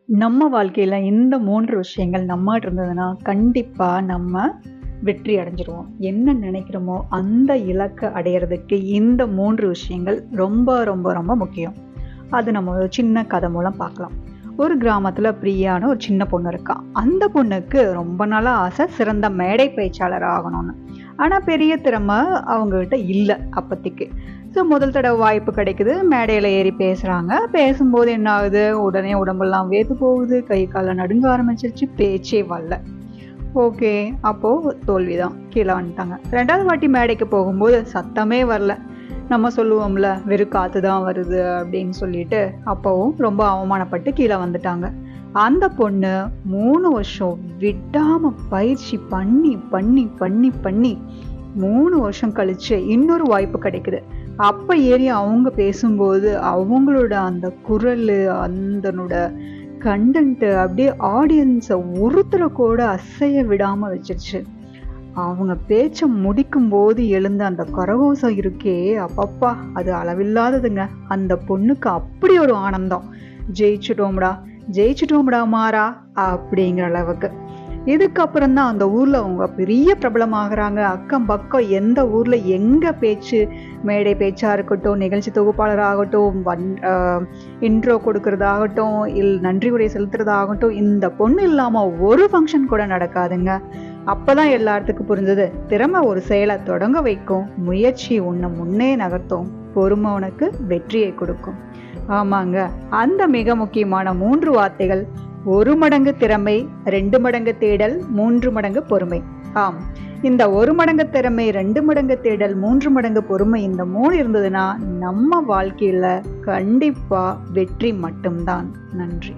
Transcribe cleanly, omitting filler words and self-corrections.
நம்ம வாழ்க்கையில இந்த 3 விஷயங்கள் நம்மட்ட இருந்ததுன்னா, கண்டிப்பா நம்ம வெற்றி அடைஞ்சிருவோம். என்ன நினைக்கிறோமோ, அந்த இலக்க அடையறதுக்கு இந்த 3 விஷயங்கள் ரொம்ப, ரொம்ப, ரொம்ப முக்கியம். அது நம்ம ஒரு சின்ன கதை மூலம் பார்க்கலாம். ஒரு கிராமத்துல பிரியான்னு ஒரு சின்ன பொண்ணு இருக்கா. அந்த பொண்ணுக்கு ரொம்ப நாளா ஆசை சிறந்த மேடை பேச்சாளர் ஆகணும்னு. ஆனா பெரிய திறமை அவங்ககிட்ட இல்ல அப்பத்திக்கு. முதல் தடவை வாய்ப்பு கிடைக்குது. மேடையில ஏறி பேசுறாங்க. பேசும்போது என்ன ஆகுது, உடனே உடம்பெல்லாம் வேர்த்து போகுது. கை கால்லாம் நடுங்க ஆரம்பிச்சிருச்சு. பேச்சே வரல. ஓகே. அப்போ தோல்விதான். கீழ வந்துட்டாங்க. 2வது வாட்டி மேடைக்கு போகும்போது சத்தமே வரல. நம்ம சொல்லுவோம்ல, வெறும் காத்து தான் வருது அப்படின்னு சொல்லிட்டு, அப்பவும் ரொம்ப அவமானப்பட்டு கீழ வந்துட்டாங்க. அந்த பொண்ணு 3 வருஷம் விடாம பயிற்சி பண்ணி, பண்ணி, பண்ணி, பண்ணி 3 வருஷம் கழிச்சு இன்னொரு வாய்ப்பு கிடைக்குது. அப்ப ஏறி அவங்க பேசும்போது, அவங்களோட அந்த குரலு, அந்தனோட கண்டென்ட் அப்படியே ஆடியன்ஸ ஒருத்தர கூட அசைய விடாம வச்சிருச்சு. அவங்க பேச்ச முடிக்கும்போது எழுந்த அந்த கரகோஷம் இருக்கே, அப்பப்பா! அது அளவில்லாததுங்க. அந்த பொண்ணுக்கு அப்படி ஒரு ஆனந்தம். ஜெயிச்சுட்டோம்டா, ஜெயிச்சுட்டோம்டா மாறா! அப்படிங்கிற அளவுக்கு. இதுக்கப்புறம் தான் அந்த ஊர்ல அவங்க பெரிய பிரபலமாகறாங்க. அக்கம் பக்கம் எந்த ஊர்ல எங்க பேச்சு, மேடை பேச்சா இருக்கட்டும், நிகழ்ச்சி தொகுப்பாளராகட்டும், இன்ட்ரோ கொடுக்கறதாகட்டும், நன்றி உரை செலுத்துறதாகட்டும், இந்த பொண்ணு இல்லாம ஒரு ஃபங்க்ஷன் கூட நடக்காதுங்க. அப்பதான் எல்லாத்துக்கும் புரிஞ்சது, திறமை ஒரு செயலை தொடங்க வைக்கும், முயற்சி உன்னை முன்னே நகர்த்தும், பொறுமை உனக்கு வெற்றியை கொடுக்கும். ஆமாங்க, அந்த மிக முக்கியமான 3 வார்த்தைகள்: 1 மடங்கு திறமை, 2 மடங்கு தேடல், 3 மடங்கு பொறுமை. ஆம், இந்த 1 மடங்கு திறமை, 2 மடங்கு தேடல், 3 மடங்கு பொறுமை, இந்த 3 இருந்ததுன்னா நம்ம வாழ்க்கையில கண்டிப்பா வெற்றி மட்டும்தான். நன்றி.